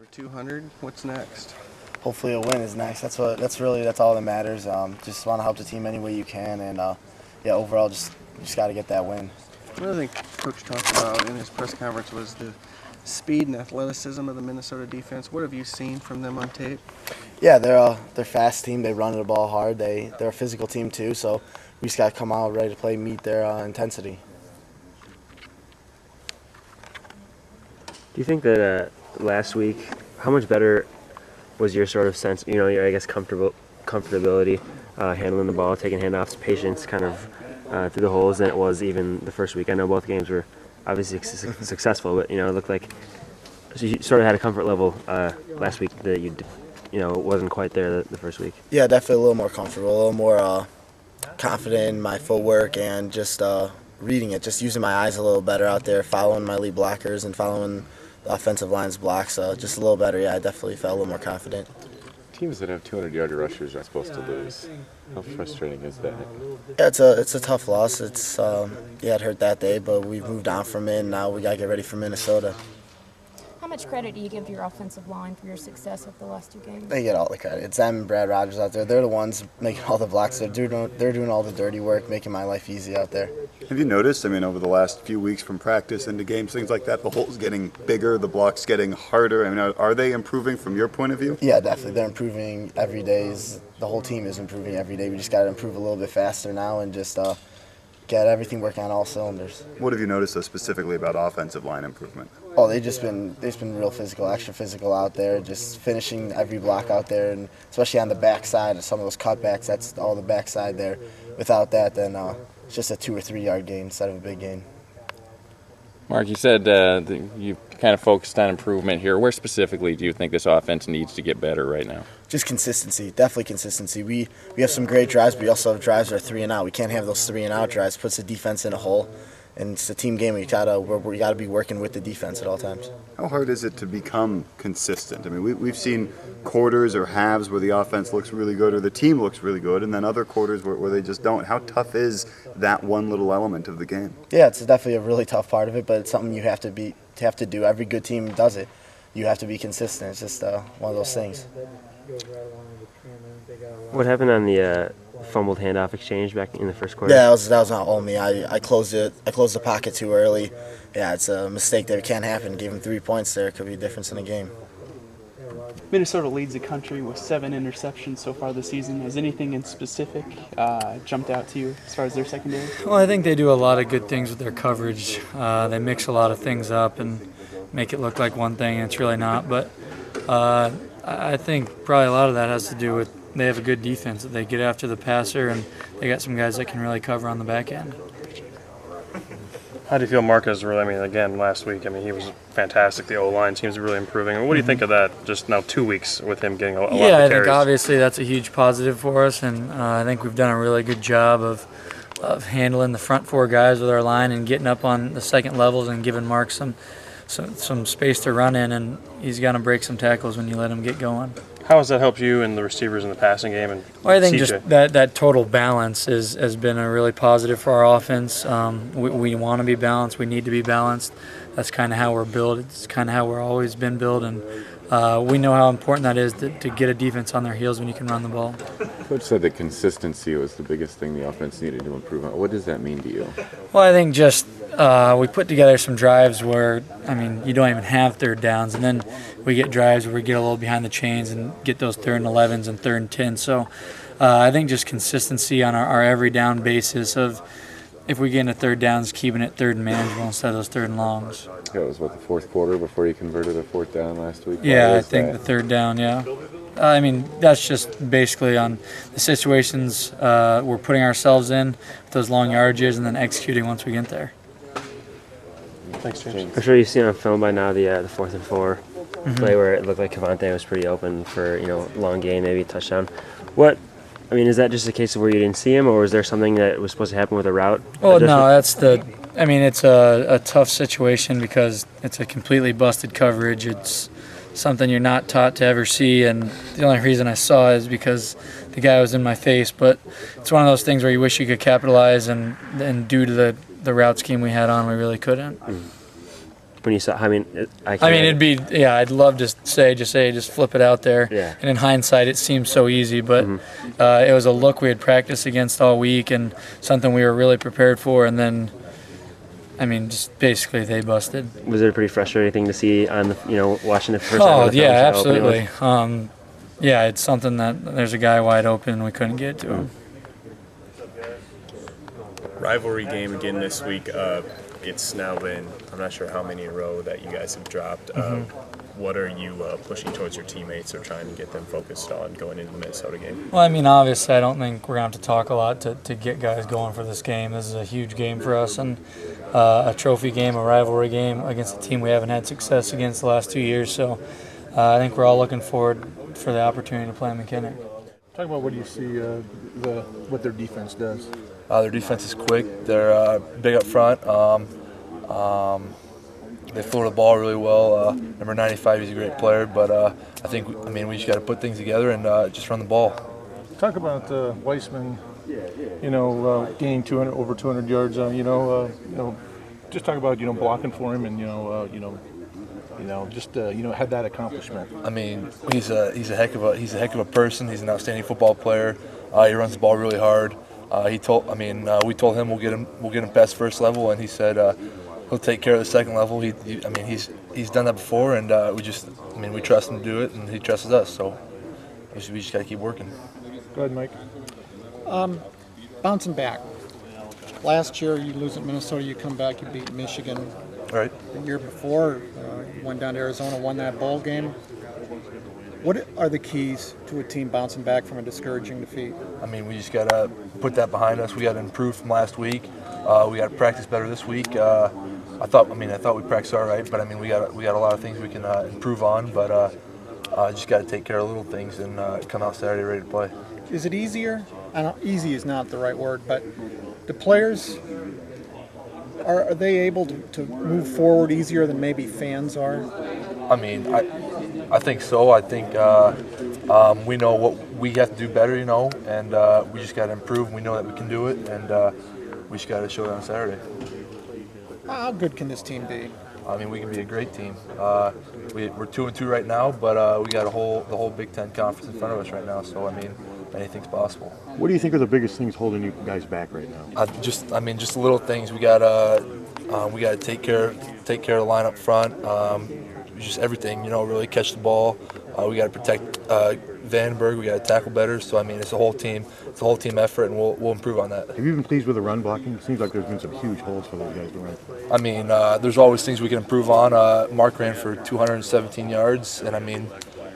over 200. What's next? Hopefully a win is next. That's all that matters. Just want to help the team any way you can, and overall just got to get that win. Another thing Coach talked about in his press conference was the speed and athleticism of the Minnesota defense. What have you seen from them on tape? Yeah, they're a fast team. They run the ball hard. They're a physical team too. So we just got to come out ready to play, meet their intensity. Do you think that last week, how much better was your sort of sense, your, I guess, comfortability handling the ball, taking handoffs, patience kind of through the holes than it was even the first week? I know both games were obviously successful, but, it looked like you sort of had a comfort level last week that wasn't quite there the first week. Yeah, definitely a little more comfortable, a little more confident in my footwork and just reading it, just using my eyes a little better out there, following my lead blockers and following the offensive line's blocks, just a little better. Yeah, I definitely felt a little more confident. Teams that have 200-yard rushers are supposed to lose. How frustrating is that? Yeah, it's a tough loss. It hurt that day, but we've moved on from it, and now we got to get ready for Minnesota. How much credit do you give your offensive line for your success of the last two games? They get all the credit. It's them and Brad Rogers out there. They're the ones making all the blocks. They're doing all the dirty work, making my life easy out there. Have you noticed, over the last few weeks from practice into games, things like that, the hole's getting bigger, the block's getting harder? Are they improving from your point of view? Yeah, definitely. They're improving every day. The whole team is improving every day. We just got to improve a little bit faster now and just get everything working on all cylinders. What have you noticed specifically about offensive line improvement? Oh, they've been real physical, extra physical out there, just finishing every block out there, and especially on the backside of some of those cutbacks, that's all the backside there. Without that, then it's just a 2 or 3 yard gain instead of a big gain. Mark, you said that you kind of focused on improvement here. Where specifically do you think this offense needs to get better right now? Just consistency, definitely consistency. We have some great drives, but we also have drives that are 3 and out. We can't have those 3 and out drives. Puts the defense in a hole, and it's a team game. We gotta be working with the defense at all times. How hard is it to become consistent? We've seen quarters or halves where the offense looks really good or the team looks really good, and then other quarters where they just don't. How tough is that one little element of the game? Yeah, it's definitely a really tough part of it, but it's something you have to do. Every good team does it. You have to be consistent. It's just one of those things. What happened on the fumbled handoff exchange back in the first quarter? Yeah, that was not all me. I closed it. I closed the pocket too early. Yeah, it's a mistake that can't happen. Gave him 3 points there. It could be a difference in the game. Minnesota leads the country with 7 interceptions so far this season. Has anything in specific jumped out to you as far as their secondary? Well, I think they do a lot of good things with their coverage. They mix a lot of things up and make it look like one thing, and it's really not. But I think probably a lot of that has to do with they have a good defense. They get after the passer, and they got some guys that can really cover on the back end. How do you feel Marcus really, again, last week, he was fantastic. The O-line seems to be really improving. What do you think of that, just now 2 weeks with him getting a lot of carries? Yeah, I think obviously that's a huge positive for us, and I think we've done a really good job of handling the front 4 guys with our line and getting up on the second levels and giving Mark some space to run in, and he's going to break some tackles when you let him get going. How has that helped you and the receivers in the passing game? And well, I think CJ? Just that total balance has been a really positive for our offense. We want to be balanced. We need to be balanced. That's kind of how we're built. It's kind of how we're always been built, and we know how important that is to get a defense on their heels when you can run the ball. Coach said that consistency was the biggest thing the offense needed to improve on. What does that mean to you? Well, I think just we put together some drives where, you don't even have third downs, and then we get drives where we get a little behind the chains and get those 3rd and 11s and 3rd and 10. So I think just consistency on our every down basis of if we get into 3rd downs, keeping it 3rd and manageable instead of those 3rd and longs. That was, the 4th quarter before you converted a 4th down last week? Yeah, I think the 3rd down, yeah. That's just basically on the situations we're putting ourselves in, with those long yardages, and then executing once we get there. Thanks, James. I'm sure you've seen on film by now the 4th and 4 play where it looked like Cavante was pretty open for long gain, maybe a touchdown. Is that just a case of where you didn't see him, or was there something that was supposed to happen with a route? Well, no, it's a tough situation because it's a completely busted coverage. It's something you're not taught to ever see, and the only reason I saw it is because the guy was in my face. But it's one of those things where you wish you could capitalize, and due to the route scheme we had on, we really couldn't. when you saw? I mean, it'd be I'd love to say just flip it out there. Yeah. And in hindsight, it seems so easy, but it was a look we had practiced against all week and something we were really prepared for. And then, just basically they busted. Was it a pretty frustrating thing to see on the watching the first time? Oh yeah, absolutely. It's something that there's a guy wide open and we couldn't get to him. Rivalry game again this week. It's now been, I'm not sure how many in a row that you guys have dropped. What are you pushing towards your teammates or trying to get them focused on going into the Minnesota game? Well, obviously, I don't think we're going to have to talk a lot to get guys going for this game. This is a huge game for us, and a trophy game, a rivalry game against a team we haven't had success against the last 2 years. So I think we're all looking forward for the opportunity to play McKinnon. Talk about what do you see what their defense does. Their defense is quick. They're big up front. They float the ball really well. Number 95, he's a great player, but I think we just got to put things together and just run the ball. Talk about Weissman. Gaining over 200 yards. Just talk about blocking for him and had that accomplishment. He's a heck of a person. He's an outstanding football player. He runs the ball really hard. We told him we'll get him past first level, and he said he'll take care of the second level. He's done that before, and we trust him to do it, and he trusts us. So we just got to keep working. Go ahead, Mike. Bouncing back. Last year you lose at Minnesota, you come back, you beat Michigan. Right. The year before, you went down to Arizona, won that bowl game. What are the keys to a team bouncing back from a discouraging defeat? We just got to put that behind us. We got to improve from last week. We got to practice better this week. I thought we practiced all right, but we got a lot of things we can improve on. But just got to take care of little things and come out Saturday ready to play. Is it easier? I know easy is not the right word, but the players, are they able to move forward easier than maybe fans are? I think so. I think we know what we have to do better, and we just got to improve. We know that we can do it, and we just got to show it on Saturday. How good can this team be? We can be a great team. We're 2-2 right now, but we got the whole Big Ten conference in front of us right now. So anything's possible. What do you think are the biggest things holding you guys back right now? Just little things. We got to take care of the lineup front. Just everything, really catch the ball. We got to protect Vandenberg. We got to tackle better. So it's a whole team. It's a whole team effort, and we'll improve on that. Have you been pleased with the run blocking? It seems like there's been some huge holes for those guys to run. There's always things we can improve on. Mark ran for 217 yards, and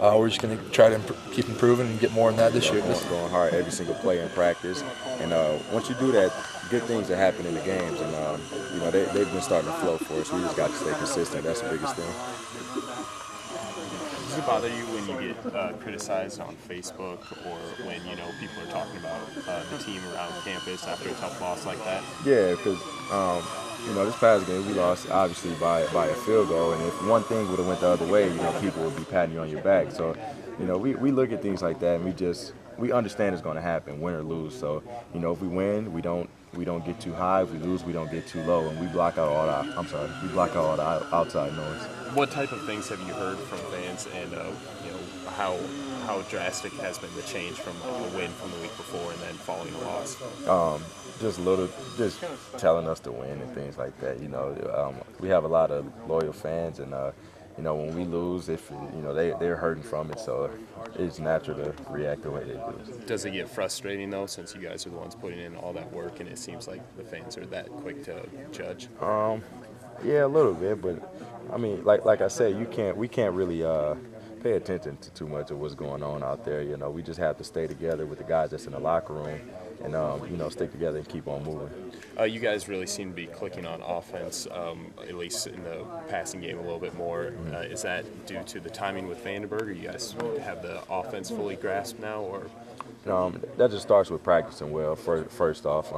we're just going to try to keep improving and get more than that this year. Going hard every single play in practice, and once you do that, good things that happen in the games, and they've been starting to flow for us. We just got to stay consistent. That's the biggest thing. Does it bother you when you get criticized on Facebook or when people are talking about the team around campus after a tough loss like that? Yeah, because this past game we lost obviously by a field goal, and if one thing would have went the other way, people would be patting you on your back. So we look at things like that, and we understand it's going to happen, win or lose. So if we win, we don't get too high. If we lose, we don't get too low, and we block out all the outside noise. What type of things have you heard from fans, and how drastic has been the change from a win from the week before and then following a loss? Just telling us to win and things like that. We have a lot of loyal fans, and when we lose, they're hurting from it, so it's natural to react the way they do. Does it get frustrating though, since you guys are the ones putting in all that work, and it seems like the fans are that quick to judge? Yeah, a little bit, but like I said, we can't really pay attention to too much of what's going on out there. We just have to stay together with the guys that's in the locker room, and stick together and keep on moving. You guys really seem to be clicking on offense, at least in the passing game a little bit more. Is that due to the timing with Vandenberg, or you guys have the offense fully grasped now, or? That just starts with practicing well, first off,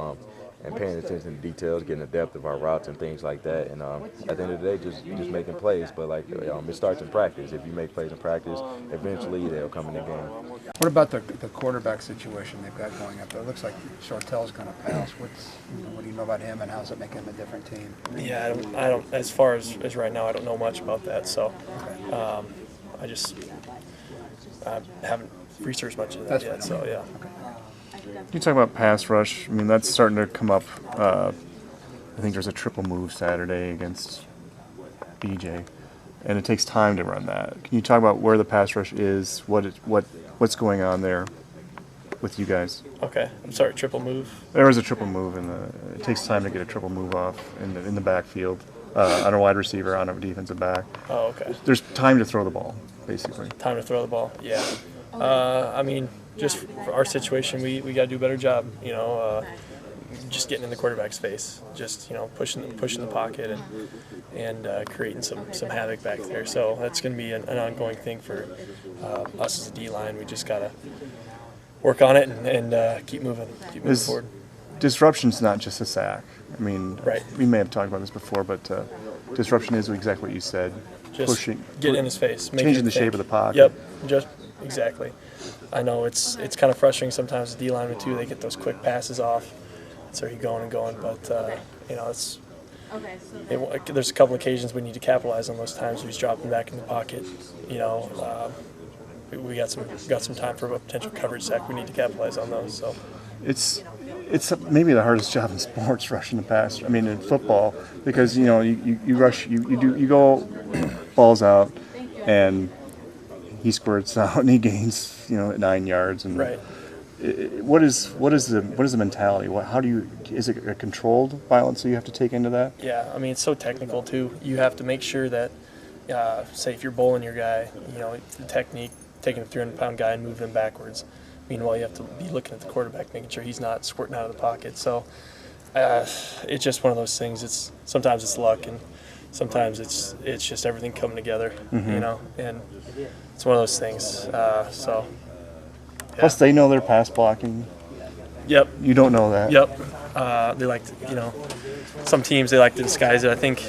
and paying attention to details, getting the depth of our routes and things like that. And at the end of the day, just making plays. But it starts in practice. If you make plays in practice, eventually they'll come in the game. What about the quarterback situation they've got going up there? It looks like Shortell's going to pass. What do you know about him, and how does it make him a different team? Yeah, I don't. As far as right now, I don't know much about that. So, I haven't researched much of that yet. So yeah. You talk about pass rush. I mean, that's starting to come up. I think there's a triple move Saturday against BJ, and it takes time to run that. Can you talk about where the pass rush is? What's going on there with you guys? Okay, I'm sorry. Triple move. There was a triple move, and it takes time to get a triple move off in the backfield on a wide receiver, on a defensive back. Oh, okay. There's time to throw the ball, basically. Time to throw the ball. Yeah. I mean, just for our situation, we got to do a better job. Just getting in the quarterback's face, just pushing the pocket and creating some havoc back there. So that's going to be an ongoing thing for us as a D line. We just got to work on it and keep moving forward. Disruption's not just a sack. I mean, right. We may have talked about this before, but disruption is exactly what you said. Just get in his face, changing the shape of the pocket. Yep, just exactly. I know it's kind of frustrating sometimes. The D linemen too, they get those quick passes off. So he's going and going, but there's a couple occasions we need to capitalize on those times. He's dropping back in the pocket. We got some time for a potential coverage sack. We need to capitalize on those. So it's maybe the hardest job in sports, rushing the passer. I mean, in football, because you rush, you go balls out, and he squirts out and he gains 9 yards and. Right. What is the mentality? Is it a controlled violence that you have to take into that? Yeah, I mean it's so technical too. You have to make sure that, say if you're bowling your guy, the technique, taking a 300-pound guy and moving him backwards. Meanwhile, you have to be looking at the quarterback, making sure he's not squirting out of the pocket. So it's just one of those things. Sometimes it's luck, and sometimes it's just everything coming together. Mm-hmm. And it's one of those things. So. Yeah. Plus, they know they're pass blocking. Yep. You don't know that. Yep. They like to, some teams, they like to disguise it. I think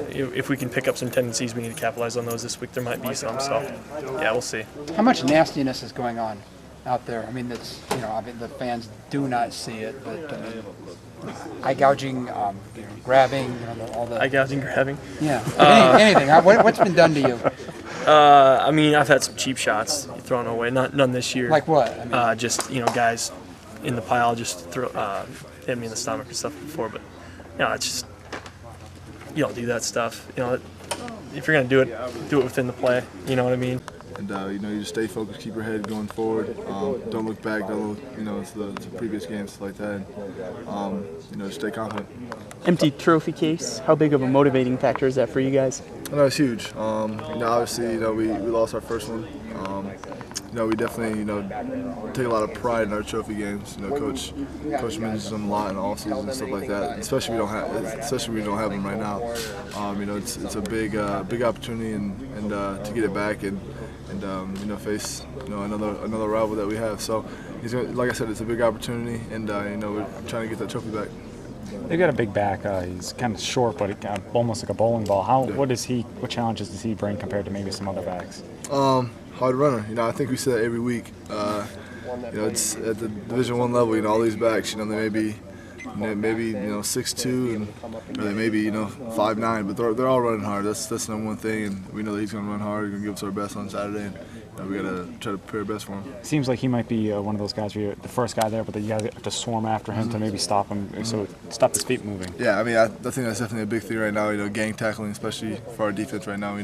if we can pick up some tendencies, we need to capitalize on those this week. There might be some, so yeah, we'll see. How much nastiness is going on out there? I mean, the fans do not see it, but eye gouging, grabbing, all the eye gouging, grabbing. Yeah. Anything. What's been done to you? I mean, I've had some cheap shots thrown away. None this year. Like what? I mean, just guys in the pile just hit me in the stomach and stuff before. But it's just you don't do that stuff. If you're gonna do it within the play. You know what I mean? And you just stay focused, keep your head going forward. Don't look back. Don't look, it's the previous games, stuff like that. And, just stay confident. Empty trophy case. How big of a motivating factor is that for you guys? No, it's huge. Obviously, we lost our first one. We definitely, take a lot of pride in our trophy games. Coach mentions them a lot in all seasons and stuff like that. Especially we don't have them right now. It's a big opportunity and to get it back and face another rival that we have. So, like I said, it's a big opportunity, and we're trying to get that trophy back. They've got a big back. He's kind of short, but almost like a bowling ball. What challenges does he bring compared to maybe some other backs? Hard runner. I think we say that every week. It's at the Division I level. All these backs. They may be 6'2" and they may be 5'9", but they're all running hard. That's the number one thing, and we know that he's going to run hard. He's going to give us our best on Saturday, and we got to try to prepare best for him. Seems like he might be one of those guys where you're the first guy there, but then you got to swarm after him to maybe stop him, so stop his feet moving. Yeah, I mean, I think that's definitely a big thing right now. Gang tackling, especially for our defense right now.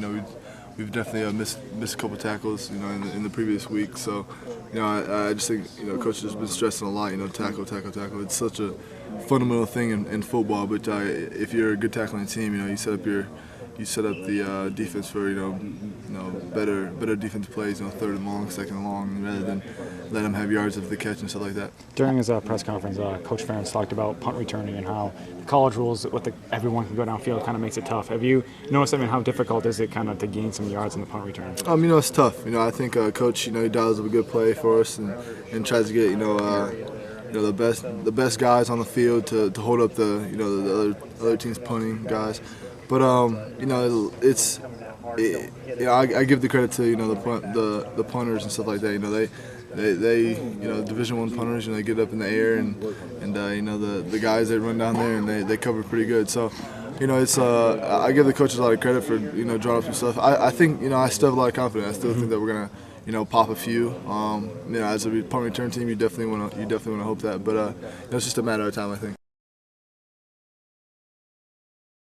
We've definitely missed a couple tackles, in the previous week. So, I just think, coach has been stressing a lot. Tackle. It's such a fundamental thing in football. But if you're a good tackling team, you set up the defense for better defensive plays, third and long, second and long, rather than let them have yards of the catch and stuff like that. During his press conference, Coach Ferentz talked about punt returning and how the college rules, everyone can go downfield, kind of makes it tough. Have you noticed, how difficult is it kind of to gain some yards in the punt return? It's tough. I think Coach, he dials up a good play for us and tries to get the best guys on the field to hold up the other team's punting guys. But it's I give the credit to the punters and stuff like that. They Division I punters, they get up in the air and the guys that run down there and they cover pretty good. So it's I give the coaches a lot of credit for drawing up some stuff. I think I still have a lot of confidence. I still think that we're gonna pop a few. As a punt return team, you definitely want to hope that, but it's just a matter of time, I think.